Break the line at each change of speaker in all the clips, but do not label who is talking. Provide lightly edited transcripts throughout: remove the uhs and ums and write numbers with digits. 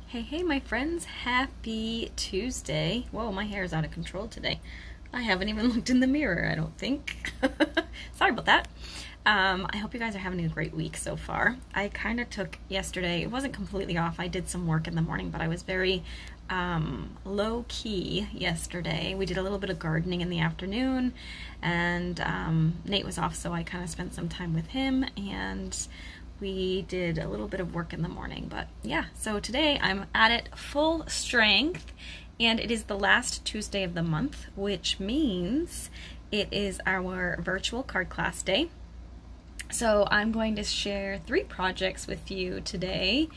Hey, my friends, happy Tuesday. Whoa, my hair is out of control today. I haven't even looked in the mirror, I don't think. Sorry about that. I hope you guys are having a great week so far. I kind of took yesterday, it wasn't completely off. I did some work in the morning, but I was very low-key yesterday. We did a little bit of gardening in the afternoon, and Nate was off, so I kind of spent some time with him, and we did a little bit of work in the morning. But yeah, so today I'm at it full strength, and it is the last Tuesday of the month, which means it is our virtual card class day. So I'm going to share 3 projects with you today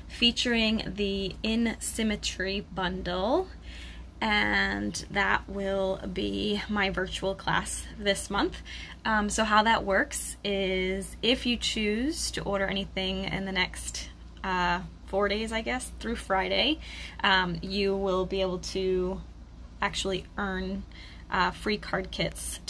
featuring the In Symmetry bundle, and that will be my virtual class this month. So how that works is if you choose to order anything in the next 4 days, I guess, through Friday, you will be able to actually earn free card kits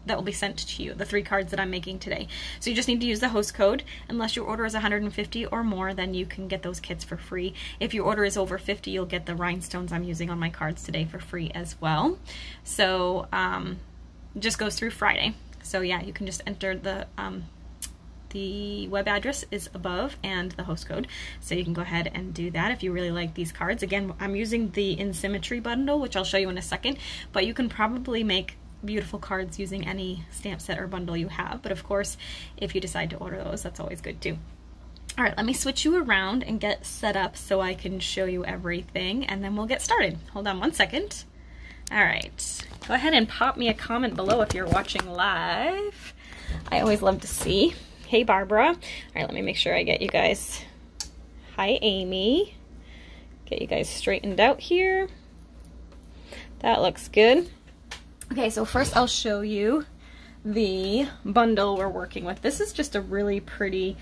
that will be sent to you, the 3 cards that I'm making today. So you just need to use the host code. Unless your order is 150 or more, then you can get those kits for free. If your order is over 50, you'll get the rhinestones I'm using on my cards today for free as well. So it just goes through Friday. So yeah, you can just enter the web address is above and the host code. So you can go ahead and do that if you really like these cards. Again, I'm using the In Symmetry bundle, which I'll show you in a second, but you can probably make beautiful cards using any stamp set or bundle you have. But of course, if you decide to order those, that's always good too. All right, let me switch you around and get set up so I can show you everything, and then we'll get started. Hold on one second. All right, go ahead and pop me a comment below if you're watching live. I always love to see. Hey, Barbara. All right, let me make sure I get you guys. Hi, Amy. Get you guys straightened out here. That looks good. Okay, so first I'll show you the bundle we're working with. This is just a really pretty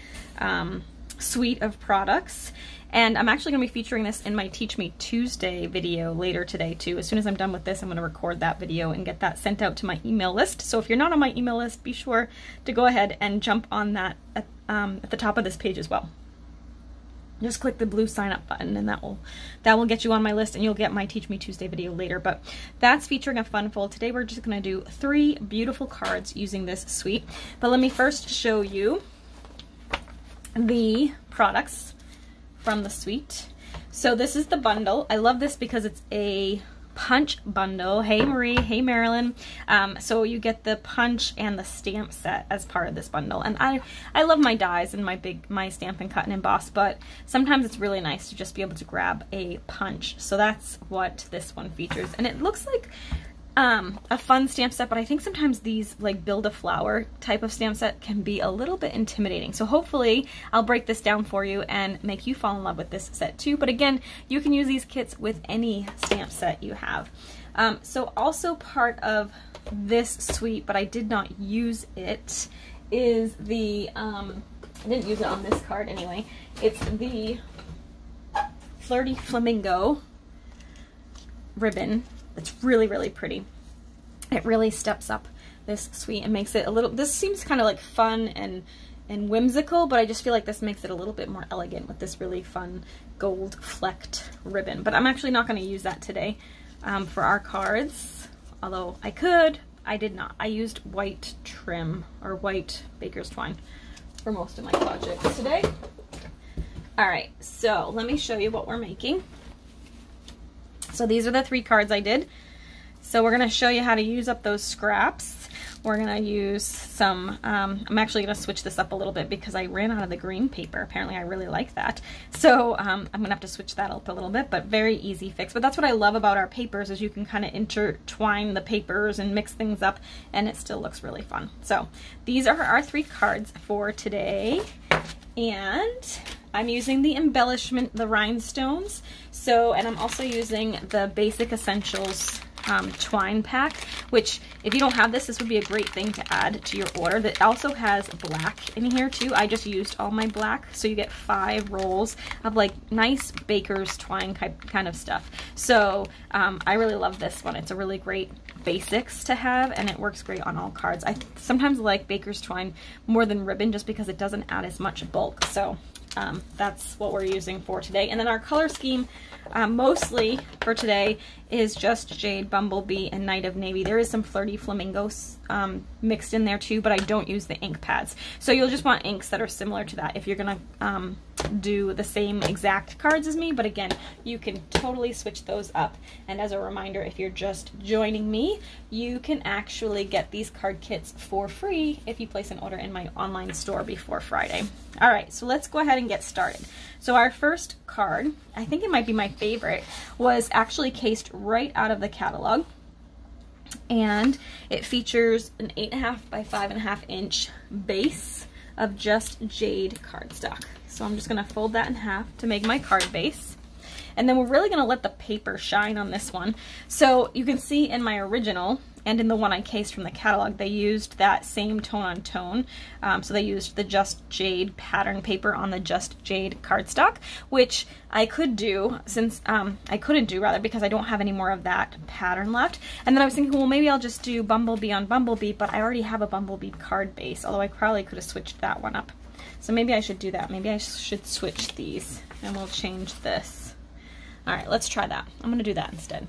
suite of products, and I'm actually going to be featuring this in my Teach Me Tuesday video later today too. As soon as I'm done with this, I'm going to record that video and get that sent out to my email list. So if you're not on my email list, be sure to go ahead and jump on that at the top of this page as well. Just click the blue sign up button, and that will get you on my list, and you'll get my Teach Me Tuesday video later. But that's featuring a fun fold. Today we're just going to do 3 beautiful cards using this suite. But let me first show you the products from the suite. So this is the bundle. I love this because it's a punch bundle. Hey Marie, hey Marilyn. So you get the punch and the stamp set as part of this bundle. And I love my dies and my Stampin' Cut and Emboss, but sometimes it's really nice to just be able to grab a punch. So that's what this one features. And it looks like a fun stamp set, but I think sometimes these like build a flower type of stamp set can be a little bit intimidating. So hopefully I'll break this down for you and make you fall in love with this set too. But again, you can use these kits with any stamp set you have. So also part of this suite, but I did not use it, is the, I didn't use it on this card anyway, it's the Flirty Flamingo ribbon. It's really, really pretty. It really steps up this suite and makes it a little, this seems kind of like fun and whimsical, but I just feel like this makes it a little bit more elegant with this really fun gold flecked ribbon. But I'm actually not going to use that today for our cards, although I could. I did not. I used white trim or white baker's twine for most of my projects today. All right, so let me show you what we're making. So these are the 3 cards I did. So we're going to show you how to use up those scraps. We're going to use some, I'm actually going to switch this up a little bit because I ran out of the green paper. Apparently I really like that. So I'm going to have to switch that up a little bit, but very easy fix. But that's what I love about our papers, is you can kind of intertwine the papers and mix things up, and it still looks really fun. So these are our 3 cards for today. And I'm using the embellishment, the rhinestones. So, and I'm also using the Basic Essentials twine pack, which if you don't have this, this would be a great thing to add to your order. That also has black in here too. I just used all my black, so you get 5 rolls of like nice baker's twine kind of stuff. So I really love this one. It's a really great basics to have, and it works great on all cards. I sometimes like baker's twine more than ribbon just because it doesn't add as much bulk. So that's what we're using for today. And then our color scheme mostly for today is just Jade, Bumblebee, and Night of Navy. There is some Flirty Flamingos mixed in there too, but I don't use the ink pads. So you'll just want inks that are similar to that if you're gonna do the same exact cards as me. But again, you can totally switch those up. And as a reminder, if you're just joining me, you can actually get these card kits for free if you place an order in my online store before Friday. All right, so let's go ahead and get started. So our first card, I think it might be my favorite, was actually cased right out of the catalog. And it features an 8.5 by 5.5 inch base of just Jade cardstock. So I'm just gonna fold that in half to make my card base. And then we're really gonna let the paper shine on this one. So you can see in my original and in the one I cased from the catalog, they used that same tone on tone. So they used the Just Jade pattern paper on the Just Jade cardstock, which I could do since, I couldn't do rather because I don't have any more of that pattern left. And then I was thinking, well, maybe I'll just do Bumblebee on Bumblebee, but I already have a Bumblebee card base, although I probably could have switched that one up. So maybe I should do that. Maybe I should switch these and we'll change this. All right, let's try that. I'm gonna do that instead.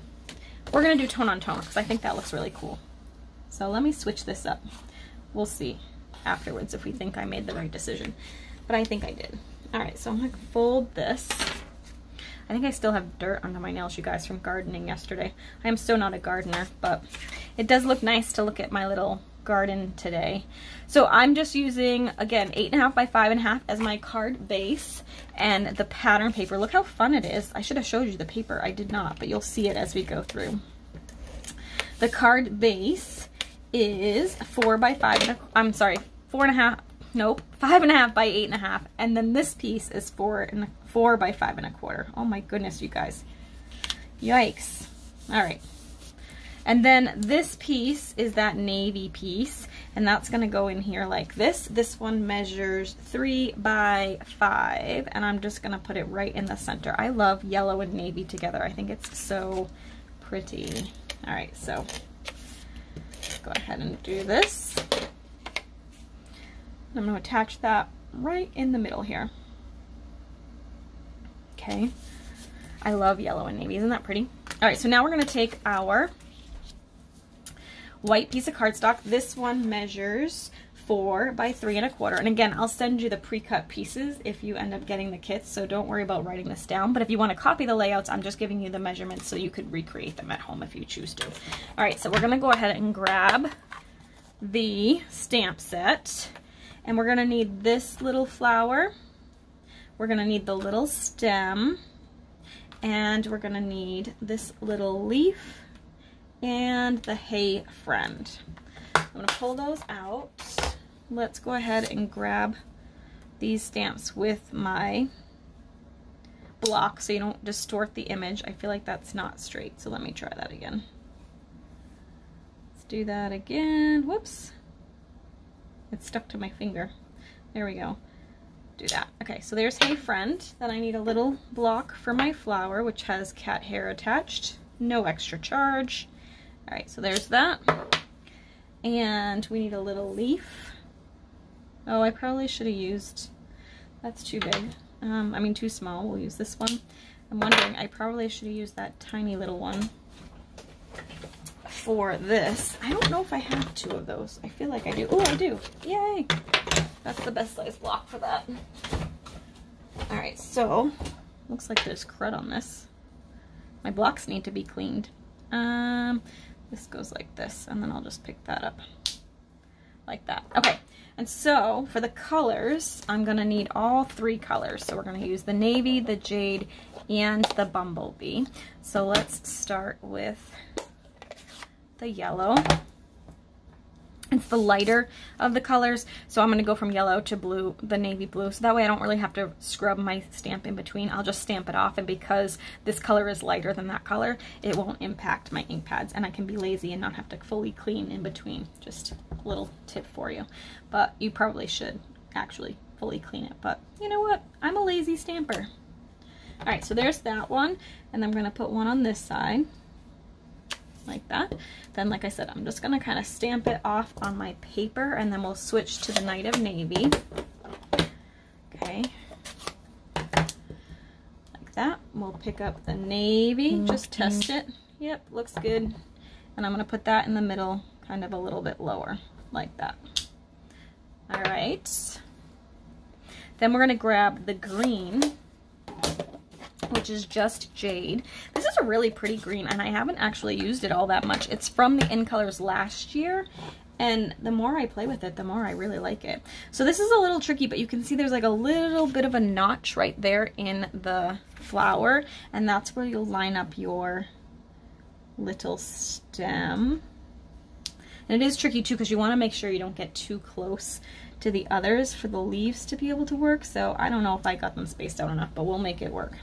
We're gonna do tone on tone because I think that looks really cool. So let me switch this up. We'll see afterwards if we think I made the right decision, but I think I did. All right, so I'm gonna fold this. I think I still have dirt under my nails, you guys, from gardening yesterday. I am so not a gardener, but it does look nice to look at my little garden today. So I'm just using, again, 8.5 by 5.5 as my card base and the pattern paper. Look how fun it is. I should have showed you the paper. I did not, but you'll see it as we go through. The card base is 4 by 5 and 5.5 by 8.5, and then this piece is 4 by 5.25. Oh my goodness, you guys. Yikes. All right. And then this piece is that navy piece, and that's gonna go in here like this. This one measures 3 by 5, and I'm just gonna put it right in the center. I love yellow and navy together. I think it's so pretty. All right, so let's go ahead and do this. I'm gonna attach that right in the middle here. Okay, I love yellow and navy, isn't that pretty? All right, so now we're gonna take our white piece of cardstock. This one measures 4 by 3.25. And again, I'll send you the pre-cut pieces if you end up getting the kits, so don't worry about writing this down. But if you want to copy the layouts, I'm just giving you the measurements so you could recreate them at home if you choose to. All right, so we're gonna go ahead and grab the stamp set, and we're gonna need this little flower. We're gonna need the little stem, and we're gonna need this little leaf, and the Hey Friend. I'm gonna pull those out. Let's go ahead and grab these stamps with my block so you don't distort the image. I feel like that's not straight, so let me try that again. Let's do that again. Whoops. It's stuck to my finger. There we go. Do that. Okay, so there's Hey Friend. Then I need a little block for my flower, which has cat hair attached. No extra charge. All right, so there's that. And we need a little leaf. Oh, I probably should have used, that's too big. I mean, too small. We'll use this one. I'm wondering, I probably should have used that tiny little one for this. I don't know if I have 2 of those. I feel like I do. Oh, I do. Yay! That's the best size block for that. All right, so looks like there's crud on this. My blocks need to be cleaned. This goes like this, and then I'll just pick that up like that. Okay, and so for the colors, I'm gonna need all 3 colors. So we're gonna use the navy, the jade, and the bumblebee. So let's start with the yellow. It's the lighter of the colors, so I'm going to go from yellow to blue, the navy blue, so that way I don't really have to scrub my stamp in between. I'll just stamp it off, and because this color is lighter than that color, it won't impact my ink pads, and I can be lazy and not have to fully clean in between. Just a little tip for you. But you probably should actually fully clean it, but you know what? I'm a lazy stamper. Alright, so there's that one, and I'm going to put one on this side. Like that. Then, like I said, I'm just going to kind of stamp it off on my paper, and then we'll switch to the Night of Navy. Okay. we'll pick up the navy, just test it. Yep, looks good. And I'm gonna put that in the middle, kind of a little bit lower, like that. All right. Then we're gonna grab the green, which is just jade. This is a really pretty green, and I haven't actually used it all that much. It's from the In Colors last year, and the more I play with it, the more I really like it. So this is a little tricky, but you can see there's like a little bit of a notch right there in the flower, and that's where you'll line up your little stem. And it is tricky too, because you want to make sure you don't get too close to the others for the leaves to be able to work. So I don't know if I got them spaced out enough, but we'll make it work.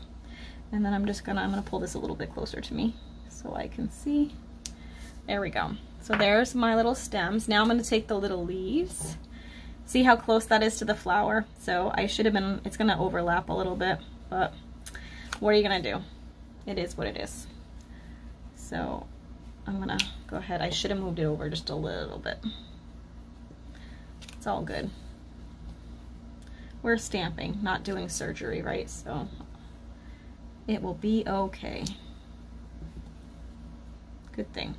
And then I'm gonna pull this a little bit closer to me so I can see. There we go. So there's my little stems. Now I'm gonna take the little leaves. See how close that is to the flower? So I should have been, it's gonna overlap a little bit, but what are you gonna do? It is what it is. So I'm gonna go ahead. I should have moved it over just a little bit. It's all good. We're stamping, not doing surgery, right? So it will be okay. Good thing.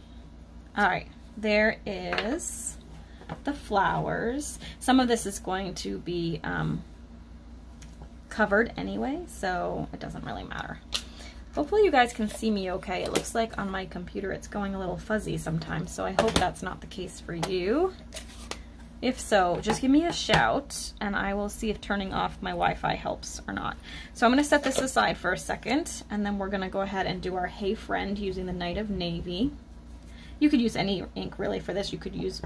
All right, there is the flowers. Some of this is going to be covered anyway, so it doesn't really matter. Hopefully you guys can see me okay. It looks like on my computer it's going a little fuzzy sometimes, so I hope that's not the case for you. If so, just give me a shout and I will see if turning off my Wi-Fi helps or not. So I'm gonna set this aside for a second, and then we're gonna go ahead and do our Hey Friend using the Night of Navy. You could use any ink really for this. You could use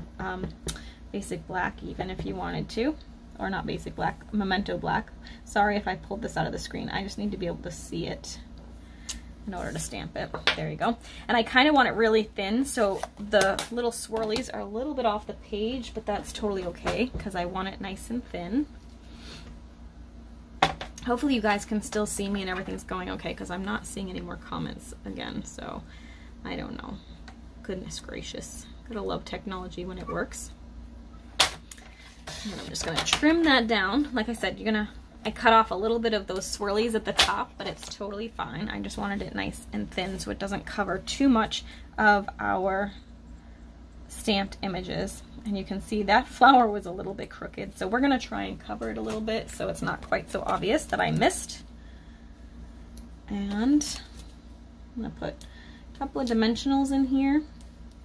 basic black even if you wanted to, or not basic black, Memento black. Sorry if I pulled this out of the screen. I just need to be able to see it in order to stamp it. There you go. And I kind of want it really thin, so the little swirlies are a little bit off the page, but that's totally okay because I want it nice and thin. Hopefully you guys can still see me and everything's going okay, because I'm not seeing any more comments again, so I don't know. Goodness gracious. Gotta love technology when it works. And I'm just gonna trim that down. Like I said, I cut off a little bit of those swirlies at the top, but it's totally fine. I just wanted it nice and thin so it doesn't cover too much of our stamped images. And you can see that flower was a little bit crooked, so we're gonna try and cover it a little bit so it's not quite so obvious that I missed. And I'm gonna put a couple of dimensionals in here,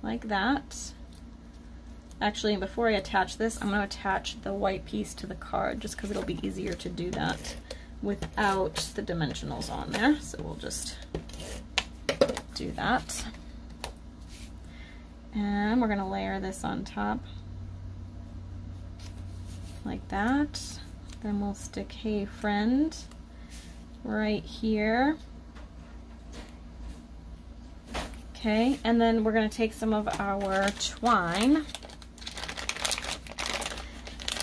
like that. Actually, before I attach this, I'm going to attach the white piece to the card just because it'll be easier to do that without the dimensionals on there. So we'll just do that. And we're going to layer this on top like that. Then we'll stick Hey Friend right here. Okay, and then we're going to take some of our twine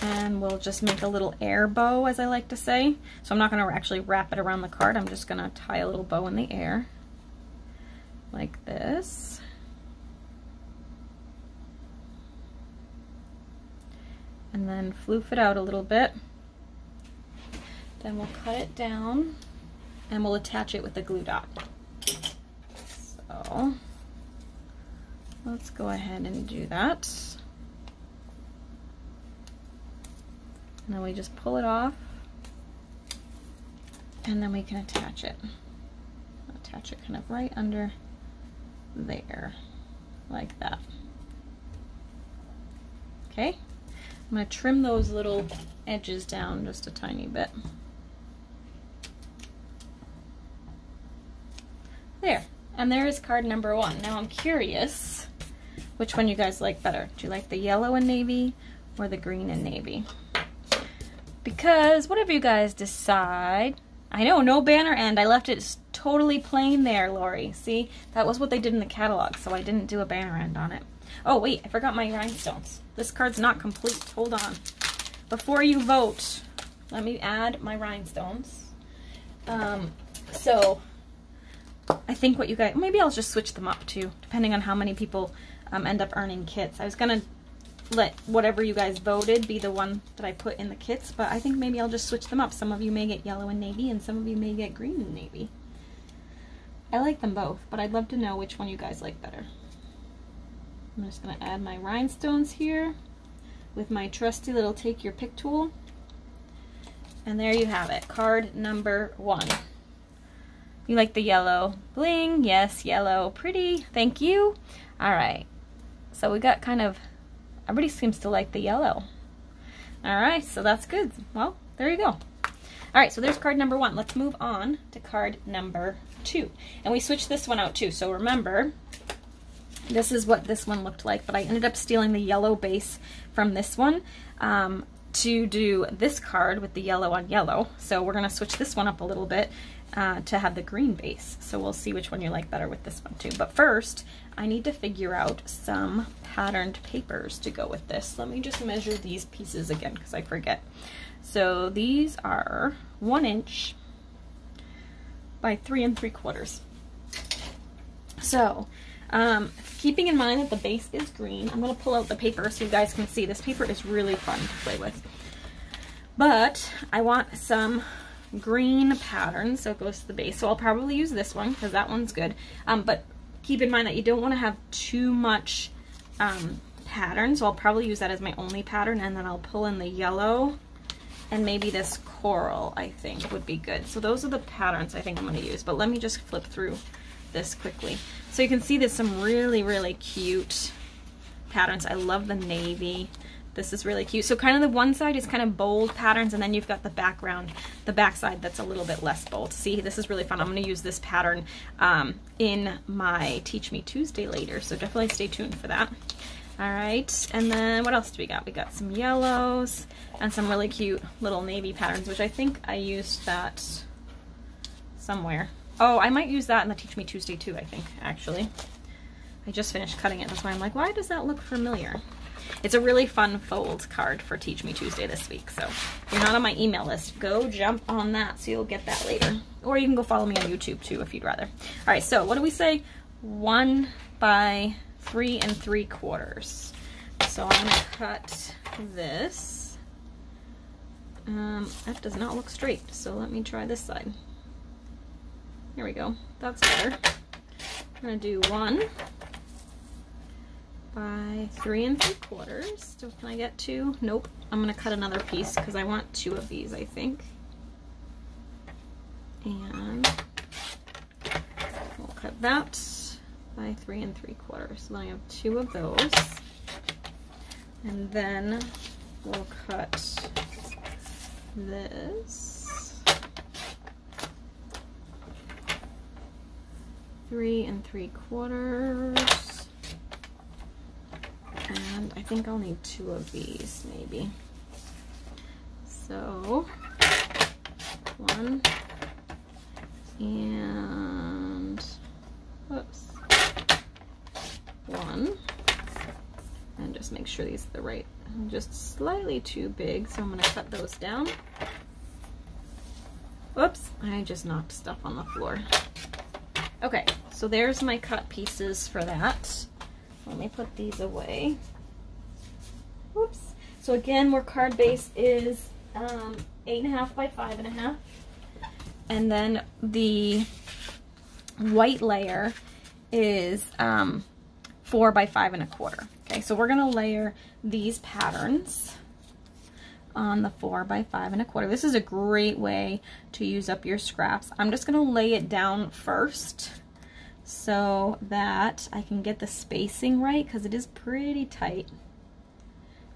and we'll just make a little air bow, as I like to say. So I'm not going to actually wrap it around the card. I'm just going to tie a little bow in the air like this. And then floof it out a little bit. Then we'll cut it down and we'll attach it with a glue dot. So let's go ahead and do that. And then we just pull it off and then we can attach it. Attach it kind of right under there, like that. Okay, I'm going to trim those little edges down just a tiny bit. There, and there is card number 1. Now I'm curious which one you guys like better. Do you like the yellow and navy or the green and navy? Because whatever you guys decide. I know, no banner end. I left it totally plain there, Lori. See, that was what they did in the catalog, so I didn't do a banner end on it. Oh wait, I forgot my rhinestones. This card's not complete. Hold on. Before you vote, let me add my rhinestones. So I think what you guys, maybe I'll just switch them up too, depending on how many people end up earning kits. I was gonna let whatever you guys voted be the one that I put in the kits, but I think maybe I'll just switch them up. Some of you may get yellow and navy and some of you may get green and navy. I like them both, but I'd love to know which one you guys like better. I'm just gonna add my rhinestones here with my trusty little take your pick tool. And there you have it, card number 1. You like the yellow bling? Yes, yellow, pretty, thank you. All right, so we got kind of, everybody seems to like the yellow. All right, so that's good. Well, there you go. All right, so there's card number 1. Let's move on to card number 2. And we switched this one out too, so remember, this is what this one looked like, but I ended up stealing the yellow base from this one to do this card with the yellow on yellow. So we're gonna switch this one up a little bit to have the green base. So we'll see which one you like better with this one too. But first, I need to figure out some patterned papers to go with this. Let me just measure these pieces again because I forget. So these are 1 inch by 3 3/4. So keeping in mind that the base is green, I'm going to pull out the paper so you guys can see. This paper is really fun to play with. But I want some green pattern, so it goes to the base. So I'll probably use this one because that one's good. But keep in mind that you don't want to have too much pattern, so I'll probably use that as my only pattern, and then I'll pull in the yellow and maybe this coral, I think would be good. So those are the patterns I think I'm going to use, but let me just flip through this quickly. So you can see there's some really, really cute patterns. I love the navy. This is really cute. So kind of the one side is kind of bold patterns, and then you've got the background, the back side that's a little bit less bold. See, this is really fun. I'm going to use this pattern in my Teach Me Tuesday later, so definitely stay tuned for that. All right, and then what else do we got? We got some yellows and some really cute little navy patterns, which I think I used that somewhere. Oh, I might use that in the Teach Me Tuesday too, I think, actually. I just finished cutting it. That's why I'm like, why does that look familiar? It's a really fun fold card for Teach Me Tuesday this week. So if you're not on my email list, go jump on that so you'll get that later. Or you can go follow me on YouTube too if you'd rather. All right, so what do we say? 1 by 3 3/4. So I'm gonna cut this. That does not look straight, so let me try this side. Here we go, that's better. I'm gonna do 1 by 3 3/4. So can I get 2? Nope, I'm gonna cut another piece because I want 2 of these, I think. And we'll cut that by 3 3/4. So then I have 2 of those. And then we'll cut this 3 3/4. And I think I'll need 2 of these maybe. So 1 and whoops. 1, and just make sure these are the right, just slightly too big, so I'm going to cut those down. Whoops, I just knocked stuff on the floor. Okay, so there's my cut pieces for that. Let me put these away. Whoops. So again, our card base is 8.5 by 5.5, and then the white layer is 4 by 5 1/4. Okay, so we're gonna layer these patterns on the 4 by 5 1/4. This is a great way to use up your scraps. I'm just gonna lay it down first so that I can get the spacing right, because it is pretty tight.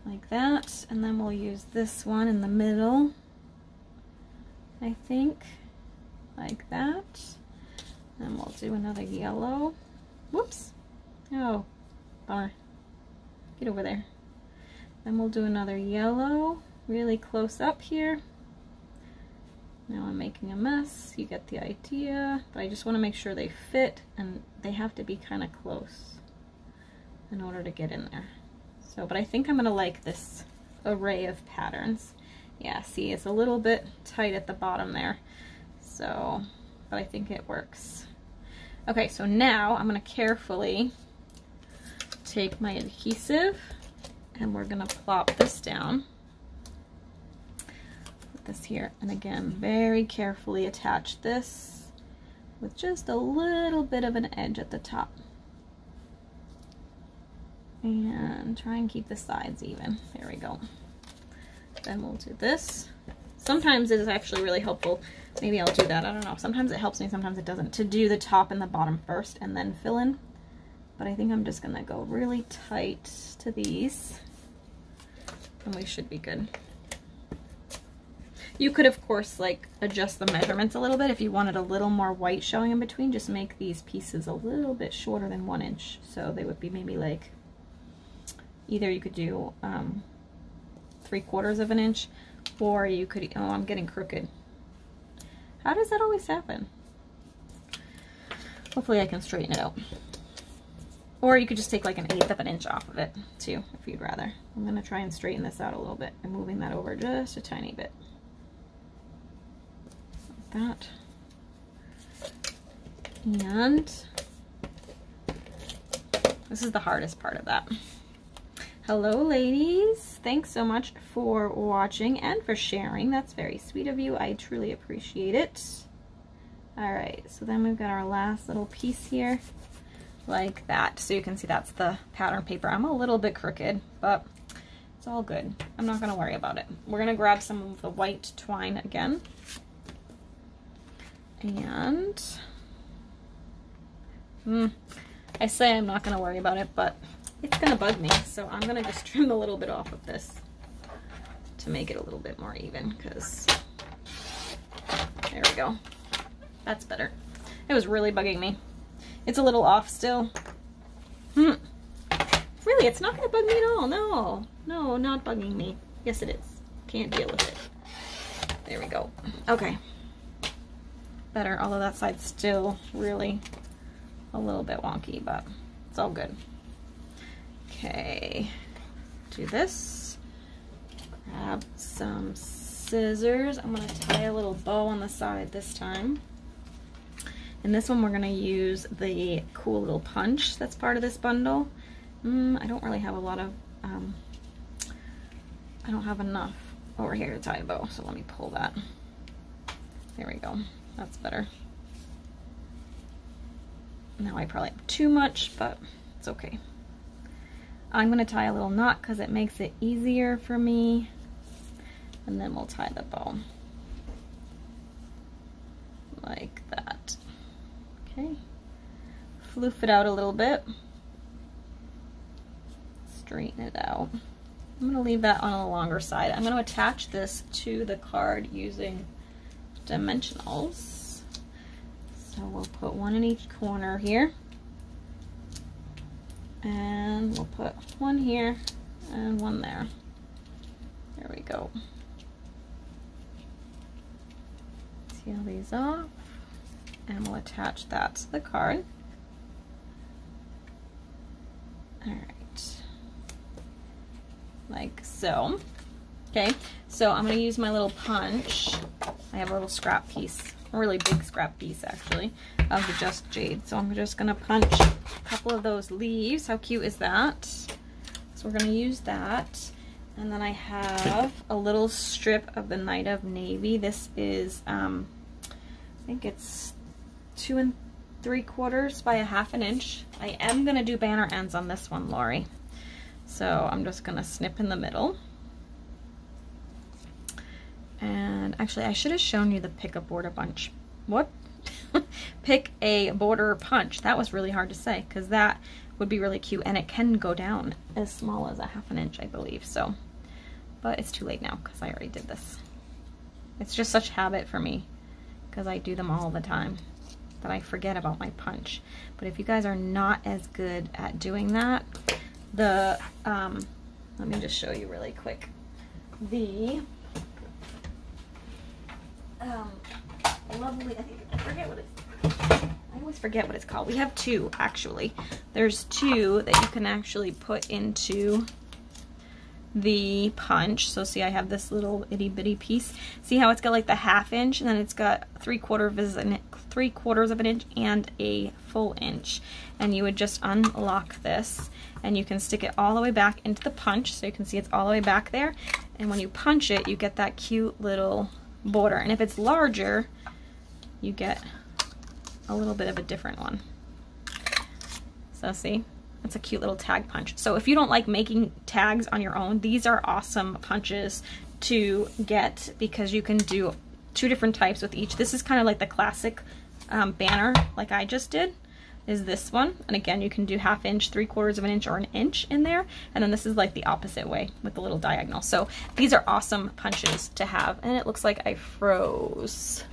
Like that, and then we'll use this one in the middle, I think, like that. And we'll do another yellow. Whoops. Oh, bummer. Get over there. Then we'll do another yellow, really close up here. Now I'm making a mess. You get the idea. But I just want to make sure they fit, and they have to be kind of close in order to get in there. So, but I think I'm going to like this array of patterns. Yeah, see, it's a little bit tight at the bottom there. So, but I think it works. Okay, so now I'm going to carefully take my adhesive and we're going to plop this down. Put this here, and again, very carefully attach this with just a little bit of an edge at the top. And try and keep the sides even. There we go. Then we'll do this. Sometimes it is actually really helpful. Maybe I'll do that. I don't know. Sometimes it helps me, sometimes it doesn't. To do the top and the bottom first and then fill in. But I think I'm just going to go really tight to these. And we should be good. You could, of course, like adjust the measurements a little bit. If you wanted a little more white showing in between, just make these pieces a little bit shorter than 1 inch. So they would be maybe like, either you could do 3/4 of an inch, or you could, oh, I'm getting crooked. How does that always happen? Hopefully I can straighten it out. Or you could just take like 1/8 of an inch off of it too, if you'd rather. I'm gonna try and straighten this out a little bit and moving that over just a tiny bit. Like that. And this is the hardest part of that. Hello ladies, thanks so much for watching and for sharing. That's very sweet of you. I truly appreciate it. All right, so then we've got our last little piece here, like that. So you can see that's the pattern paper. I'm a little bit crooked, but it's all good. I'm not gonna worry about it. We're gonna grab some of the white twine again. And I say I'm not gonna worry about it, but it's gonna bug me, so I'm gonna just trim a little bit off of this to make it a little bit more even, because there we go. That's better. It was really bugging me. It's a little off still. Really, it's not gonna bug me at all. No, no, not bugging me. Yes, it is. Can't deal with it. There we go. Okay. Better, although that side's still really a little bit wonky, but it's all good. Okay, do this, grab some scissors. I'm going to tie a little bow on the side this time. And this one we're going to use the cool little punch that's part of this bundle. I don't really have a lot of, I don't have enough over here to tie a bow, so let me pull that. There we go, that's better. Now I probably have too much, but it's okay. I'm going to tie a little knot because it makes it easier for me, and then we'll tie the bow like that. Okay, floof it out a little bit, straighten it out. I'm going to leave that on the longer side. I'm going to attach this to the card using dimensionals. So we'll put one in each corner here. And we'll put one here and one there. There we go. Seal these off, and we'll attach that to the card. All right, like so. Okay, so I'm going to use my little punch. I have a little scrap piece, a really big scrap piece actually, of the Just Jade. So I'm just going to punch a couple of those leaves. How cute is that? So we're going to use that. And then I have a little strip of the Night of Navy. This is, I think it's 2 3/4 by 1/2 inch. I am going to do banner ends on this one, Lori. So I'm just going to snip in the middle. And actually, I should have shown you the pick a border punch. What? Pick a border punch. That was really hard to say because that would be really cute, and it can go down as small as 1/2 inch, I believe. So, but it's too late now because I already did this. It's just such habit for me because I do them all the time that I forget about my punch. But if you guys are not as good at doing that, the let me just show you really quick. The lovely, I always forget what it's called. We have two actually. There's two that you can actually put into the punch. So see, I have this little itty bitty piece. See how it's got like the 1/2 inch, and then it's got 3/4 of an inch and a full inch. And you would just unlock this, and you can stick it all the way back into the punch, so you can see it's all the way back there. And when you punch it, you get that cute little border. And if it's larger, you get a little bit of a different one. So see, it's a cute little tag punch. So if you don't like making tags on your own, these are awesome punches to get because you can do 2 different types with each. This is kind of like the classic banner like I just did, is this one. And again, you can do 1/2 inch, 3/4 of an inch, or an inch in there. And then this is like the opposite way with the little diagonal. So these are awesome punches to have. And it looks like I froze.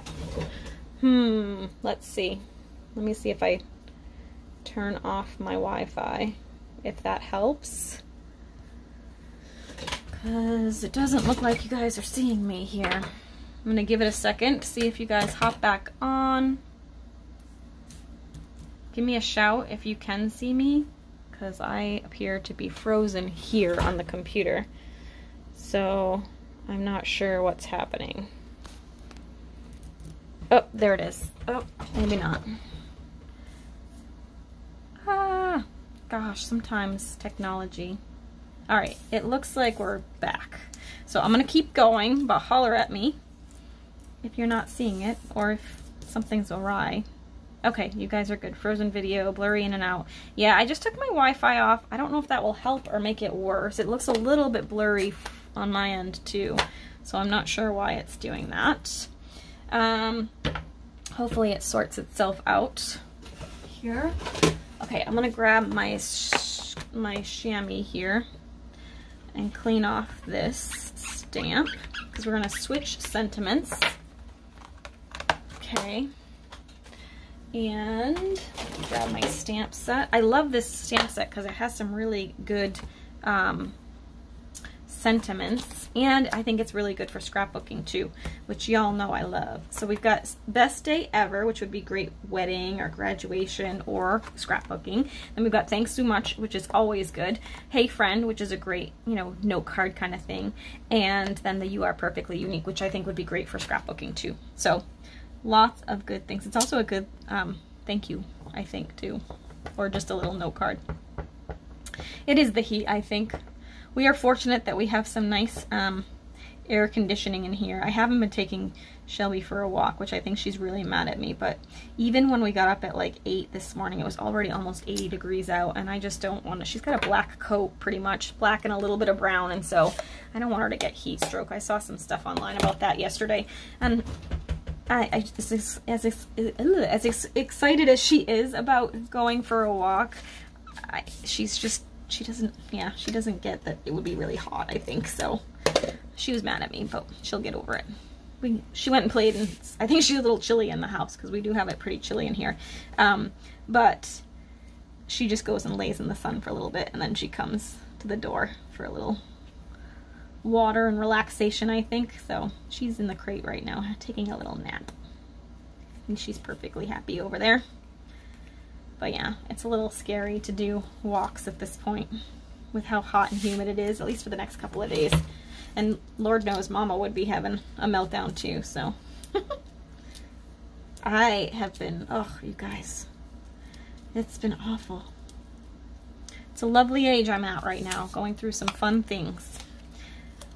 Let's see. Let me see if I turn off my Wi-Fi, if that helps. Because it doesn't look like you guys are seeing me here. I'm going to give it a second to see if you guys hop back on. Give me a shout if you can see me, because I appear to be frozen here on the computer. So I'm not sure what's happening. Oh, there it is. Oh, maybe not. Ah, gosh, sometimes technology. All right, it looks like we're back. So I'm gonna keep going, but holler at me if you're not seeing it or if something's awry. Okay, you guys are good. Frozen video, blurry in and out. Yeah, I just took my Wi-Fi off. I don't know if that will help or make it worse. It looks a little bit blurry on my end too, so I'm not sure why it's doing that. Hopefully it sorts itself out here. Okay, I'm gonna grab my chamois here and clean off this stamp because we're gonna switch sentiments. Okay. And grab my stamp set. I love this stamp set because it has some really good sentiments, and I think it's really good for scrapbooking too, which y'all know I love. So we've got Best Day Ever, which would be great wedding or graduation or scrapbooking. Then we've got Thanks So Much, which is always good. Hey Friend, which is a great, you know, note card kind of thing. And then the You Are Perfectly Unique, which I think would be great for scrapbooking too. So lots of good things. It's also a good thank you, I think, too, or just a little note card. It is the heat, I think. We are fortunate that we have some nice air conditioning in here. I haven't been taking Shelby for a walk, which I think she's really mad at me, but even when we got up at like 8 this morning, it was already almost 80 degrees out, and I just don't want to. She's got a black coat, pretty much, black and a little bit of brown, and so I don't want her to get heat stroke. I saw some stuff online about that yesterday, and as excited as she is about going for a walk, she doesn't get that it would be really hot, I think. So she was mad at me, but she'll get over it. She went and played, and I think she's a little chilly in the house because we do have it pretty chilly in here. But she just goes and lays in the sun for a little bit, and then she comes to the door for a little water and relaxation, I think. So she's in the crate right now taking a little nap, and she's perfectly happy over there. But yeah, it's a little scary to do walks at this point with how hot and humid it is, at least for the next couple of days. And Lord knows Mama would be having a meltdown too, so. I have been, oh, you guys, it's been awful. It's a lovely age I'm at right now, going through some fun things.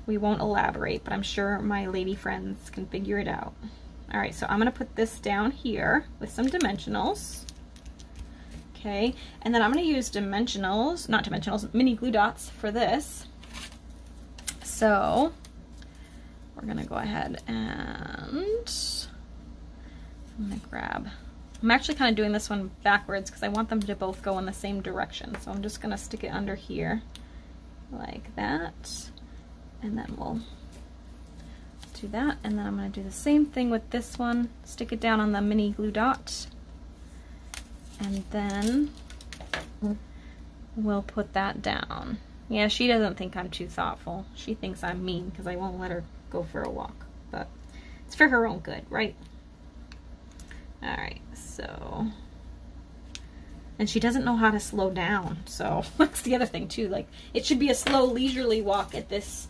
We won't elaborate, but I'm sure my lady friends can figure it out. All right, so I'm gonna put this down here with some dimensionals. Okay, and then I'm gonna use mini glue dots for this. So we're gonna go ahead and I'm gonna grab, I'm actually kind of doing this one backwards because I want them to both go in the same direction. So I'm just gonna stick it under here like that. And then we'll do that. And then I'm gonna do the same thing with this one. Stick it down on the mini glue dot. And then we'll put that down. Yeah, she doesn't think I'm too thoughtful. She thinks I'm mean because I won't let her go for a walk. But it's for her own good, right? Alright, so. And she doesn't know how to slow down. So that's the other thing too. Like, it should be a slow, leisurely walk at this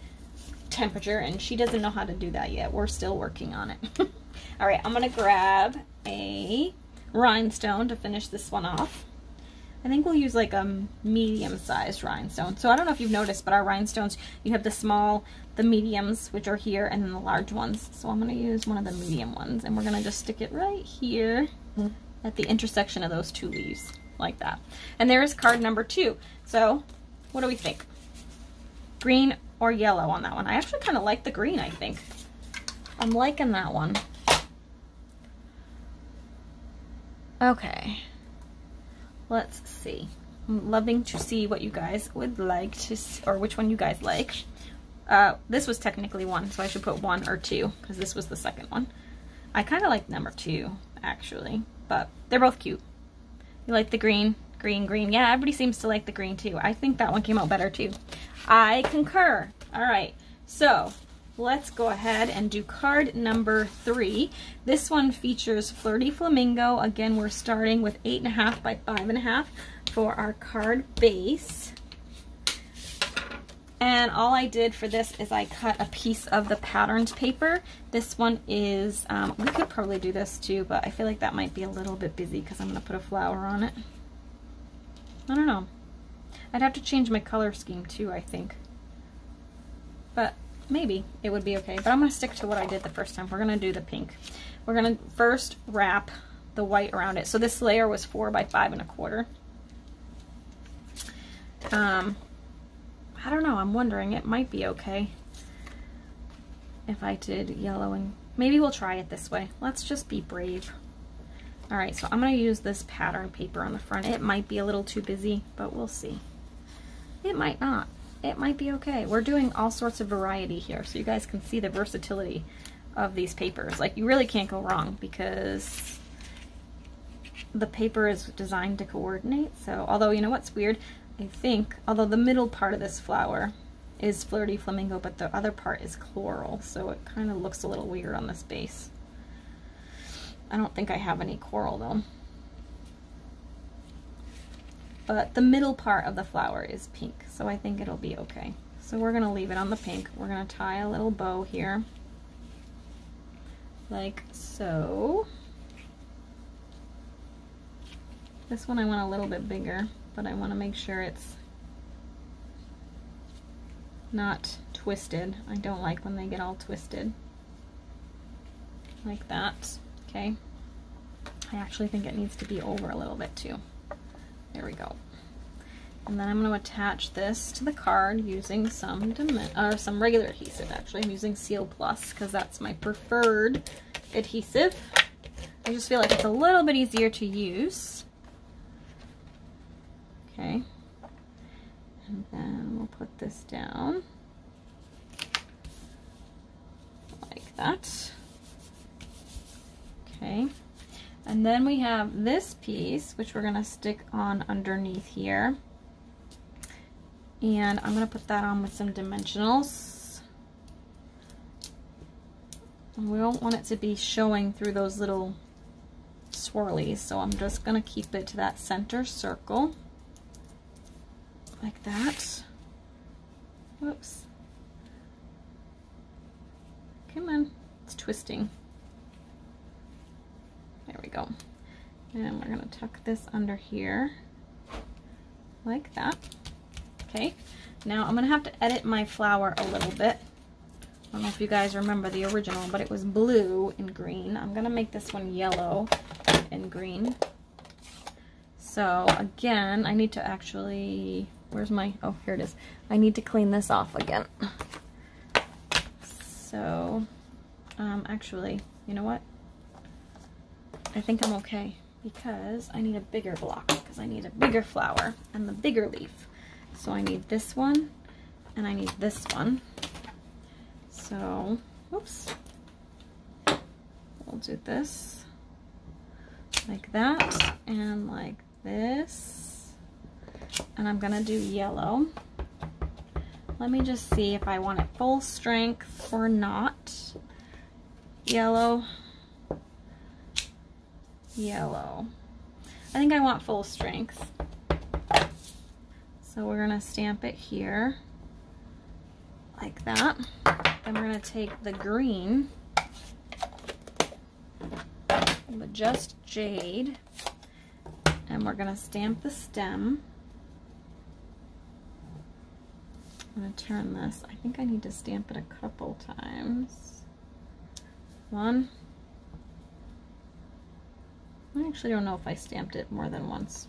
temperature, and she doesn't know how to do that yet. We're still working on it. Alright, I'm gonna grab a rhinestone to finish this one off. I think we'll use like a medium-sized rhinestone. So I don't know if you've noticed, but our rhinestones, you have the small, the mediums, which are here, and then the large ones. So I'm gonna use one of the medium ones, and we're gonna just stick it right here at the intersection of those two leaves, like that. And there is card number 2. So what do we think? Green or yellow on that one? I actually kind of like the green, I think. I'm liking that one. Okay, let's see. I'm loving to see what you guys would like to see, or which one you guys like. This was technically 1, so I should put 1 or 2 because this was the second one. I kind of like number 2 actually, but they're both cute. You like the green? Green, green. Yeah, everybody seems to like the green too. I think that one came out better too. I concur. All right, so let's go ahead and do card number 3. This one features Flirty Flamingo. Again, we're starting with 8.5 by 5.5 for our card base. And all I did for this is I cut a piece of the patterned paper. This one is, we could probably do this too, but I feel like that might be a little bit busy because I'm going to put a flower on it. I don't know. I'd have to change my color scheme too, I think. But maybe it would be okay. But I'm going to stick to what I did the first time. We're going to do the pink. We're going to first wrap the white around it. So this layer was 4 by 5.25. I don't know, I'm wondering, it might be okay if I did yellow, and maybe we'll try it this way. Let's just be brave. All right, so I'm gonna use this pattern paper on the front. It might be a little too busy, but we'll see. It might not. It might be okay. We're doing all sorts of variety here, so you guys can see the versatility of these papers. Like, you really can't go wrong because the paper is designed to coordinate. So, although, you know what's weird? I think, although the middle part of this flower is Flirty Flamingo, but the other part is coral, so it kind of looks a little weird on this base. I don't think I have any coral though. But the middle part of the flower is pink, so I think it'll be okay. So we're going to leave it on the pink. We're going to tie a little bow here, like so. This one I want a little bit bigger, but I want to make sure it's not twisted. I don't like when they get all twisted. Like that. Okay. I actually think it needs to be over a little bit too. There we go. And then I'm going to attach this to the card using some regular adhesive. Actually, I'm using Seal Plus because that's my preferred adhesive. I just feel like it's a little bit easier to use. Okay, and then we'll put this down like that. Okay, and then we have this piece which we're going to stick on underneath here, and I'm going to put that on with some dimensionals. And we don't want it to be showing through those little swirlies, so I'm just going to keep it to that center circle. Like that. Whoops. Come on. It's twisting. There we go. And we're going to tuck this under here. Like that. Okay. Now I'm going to have to edit my flower a little bit. I don't know if you guys remember the original, but it was blue and green. I'm going to make this one yellow and green. So again, I need to actually... Where's my, oh, here it is. I need to clean this off again. So, actually, you know what? I think I'm okay because I need a bigger block because I need a bigger flower and the bigger leaf. So I need this one and I need this one. So, whoops. We'll do this like that and like this. And I'm gonna do yellow. Let me just see if I want it full strength or not. Yellow. Yellow. I think I want full strength. So we're gonna stamp it here like that. Then we're gonna take the green, but just jade, and we're gonna stamp the stem. I'm going to turn this. I think I need to stamp it a couple times. 1, I actually don't know if I stamped it more than once.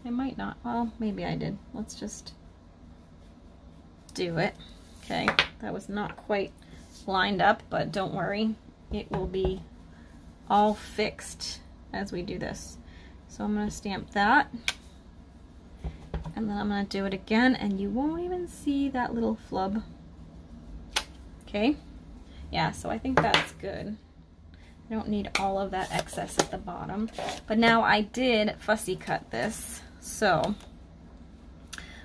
I might not. Well, maybe I did. Let's just do it. Okay, that was not quite lined up, but don't worry. It will be all fixed as we do this. So I'm going to stamp that. And then I'm going to do it again, and you won't even see that little flub. Okay? Yeah, so I think that's good. I don't need all of that excess at the bottom. But now I did fussy cut this. So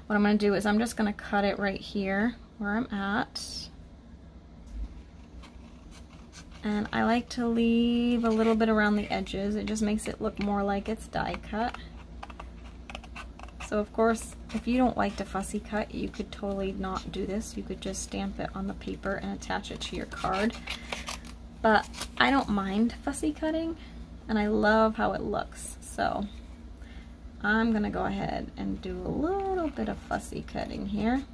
what I'm going to do is I'm just going to cut it right here where I'm at. And I like to leave a little bit around the edges. It just makes it look more like it's die cut. So of course, if you don't like to fussy cut, you could totally not do this. You could just stamp it on the paper and attach it to your card. But I don't mind fussy cutting, and I love how it looks. So I'm gonna go ahead and do a little bit of fussy cutting here.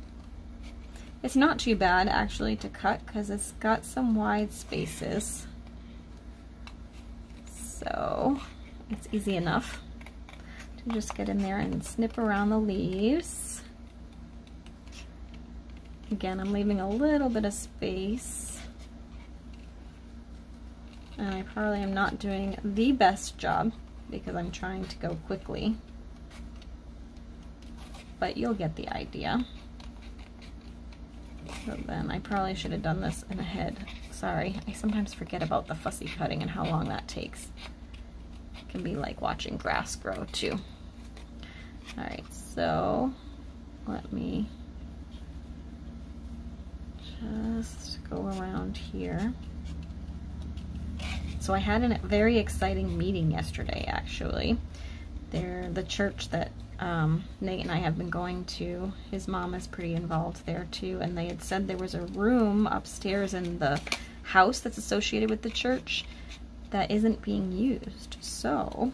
It's not too bad actually to cut because it's got some wide spaces. So it's easy enough to just get in there and snip around the leaves. Again, I'm leaving a little bit of space. And I probably am not doing the best job because I'm trying to go quickly. But you'll get the idea. So then I probably should have done this in ahead. Sorry, I sometimes forget about the fussy cutting and how long that takes. It can be like watching grass grow too. Alright, so let me just go around here. So I had a very exciting meeting yesterday actually. The church that Nate and I have been going to, his mom is pretty involved there too, and they had said there was a room upstairs in the house that's associated with the church that isn't being used. So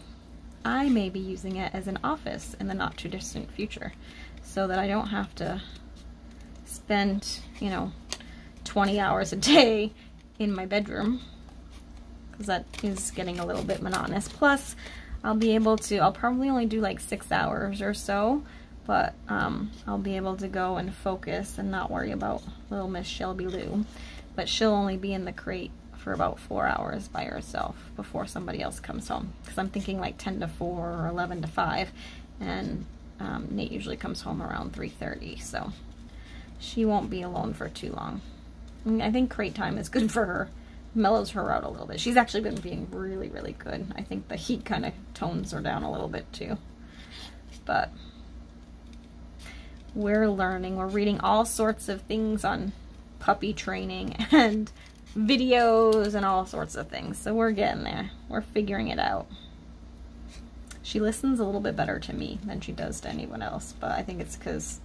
I may be using it as an office in the not too distant future so that I don't have to spend, you know, 20 hours a day in my bedroom, because that is getting a little bit monotonous. Plus I'll be able to, I'll probably only do like 6 hours or so, but I'll be able to go and focus and not worry about little Miss Shelby Lou. But she'll only be in the crate for about 4 hours by herself before somebody else comes home. Because I'm thinking like 10 to 4 or 11 to 5, and Nate usually comes home around 3:30, so she won't be alone for too long. I think crate time is good for her. Mellows her out a little bit. She's actually been being really, really good. I think the heat kind of tones her down a little bit too. But we're learning. We're reading all sorts of things on puppy training and videos and all sorts of things. So we're getting there. We're figuring it out. She listens a little bit better to me than she does to anyone else, but I think it's because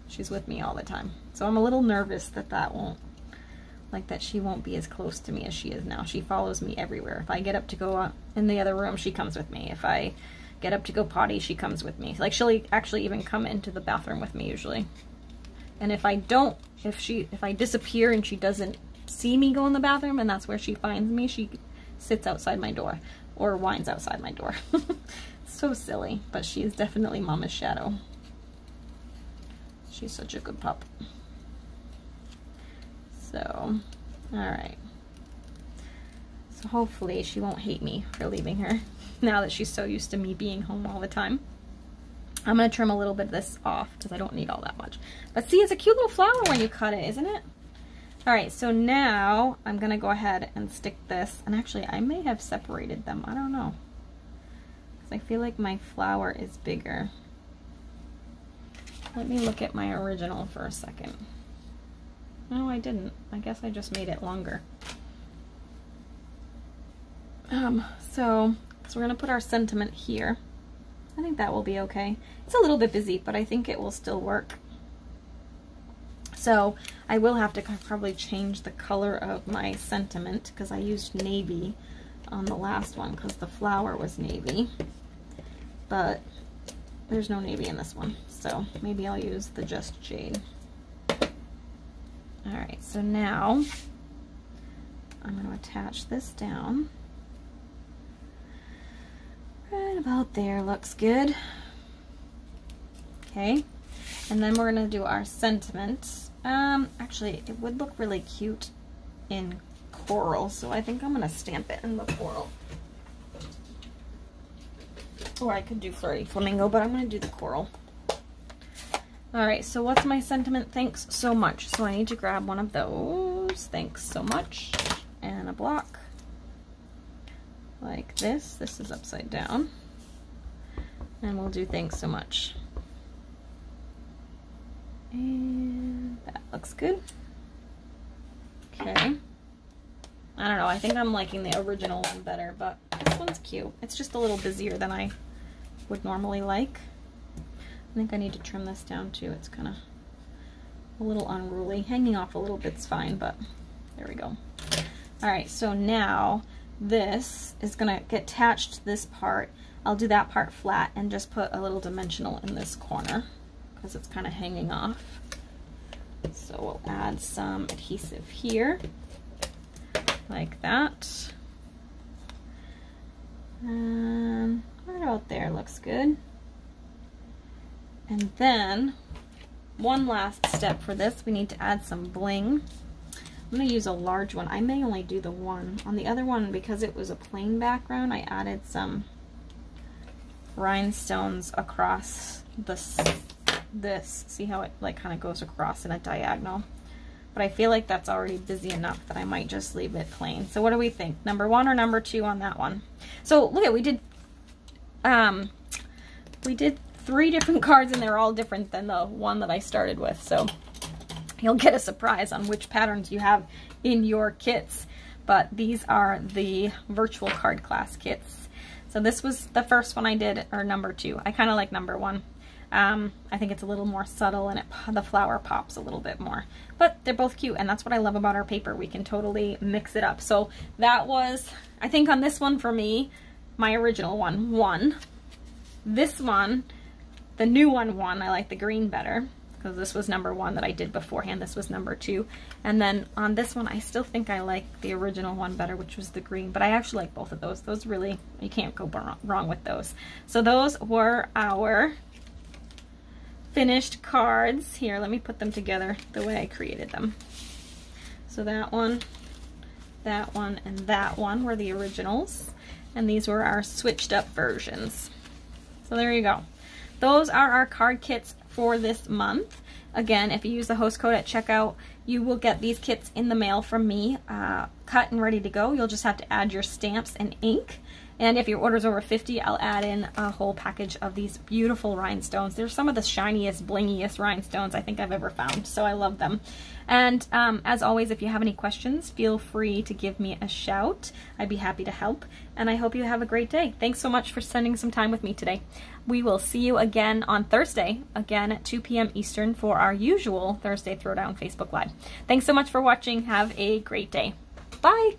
she's with me all the time. So I'm a little nervous that that she won't be as close to me as she is now. She follows me everywhere. If I get up to go in the other room, she comes with me. If I get up to go potty, she comes with me. Like, she'll actually even come into the bathroom with me usually. And if I disappear and she doesn't see me go in the bathroom and that's where she finds me, she sits outside my door or whines outside my door. So silly, but she is definitely Mama's shadow. She's such a good pup. So, alright. So hopefully she won't hate me for leaving her now that she's so used to me being home all the time. I'm going to trim a little bit of this off because I don't need all that much. But see, it's a cute little flower when you cut it, isn't it? Alright, so now I'm going to go ahead and stick this. And actually, I may have separated them. I don't know. Because I feel like my flower is bigger. Let me look at my original for a second. No, I didn't. I guess I just made it longer. So we're going to put our sentiment here. I think that will be okay. It's a little bit busy, but I think it will still work. So I will have to probably change the color of my sentiment because I used navy on the last one because the flower was navy. But there's no navy in this one, so maybe I'll use the Just Jade. Alright, so now I'm going to attach this down. about there looks good. Okay, and then we're gonna do our sentiment. Actually, it would look really cute in coral, so I think I'm gonna stamp it in the coral. Or I could do Flirty Flamingo, but I'm gonna do the coral. All right, so what's my sentiment? Thanks so much. So I need to grab one of those. Thanks so much. And a block. Like this. This is upside down. And we'll do thanks so much. And that looks good. Okay. I don't know, I think I'm liking the original one better, but this one's cute. It's just a little busier than I would normally like. I think I need to trim this down too. It's kind of a little unruly. Hanging off a little bit's fine, but there we go. All right, so now this is gonna get attached to this part. I'll do that part flat and just put a little dimensional in this corner because it's kind of hanging off. So we'll add some adhesive here, like that. And right about there looks good. And then one last step for this, we need to add some bling. I'm going to use a large one. I may only do the one. On the other one, because it was a plain background, I added some rhinestones across this. See how it like kind of goes across in a diagonal? But I feel like that's already busy enough that I might just leave it plain. So what do we think? Number 1 or number 2 on that one? So look at, we did 3 different cards and they're all different than the one that I started with. So you'll get a surprise on which patterns you have in your kits. But these are the virtual card class kits. So this was the first one I did, or number 2. I kind of like number 1. I think it's a little more subtle and the flower pops a little bit more. But they're both cute, and that's what I love about our paper. We can totally mix it up. So that was, I think on this one for me, my original one won. This one, the new one won. I like the green better because this was number 1 that I did beforehand. This was number 2. And then on this one, I still think I like the original one better, which was the green. But I actually like both of those. Those really, you can't go wrong with those. So those were our finished cards. Here, let me put them together the way I created them. So that one, and that one were the originals. And these were our switched up versions. So there you go. Those are our card kits for this month. Again, if you use the host code at checkout, you will get these kits in the mail from me, cut and ready to go. You'll just have to add your stamps and ink. And if your order's over 50, I'll add in a whole package of these beautiful rhinestones. They're some of the shiniest, blingiest rhinestones I think I've ever found, so I love them. And as always, if you have any questions, feel free to give me a shout. I'd be happy to help. And I hope you have a great day. Thanks so much for spending some time with me today. We will see you again on Thursday, again at 2 p.m. Eastern for our usual Thursday Throwdown Facebook Live. Thanks so much for watching. Have a great day. Bye.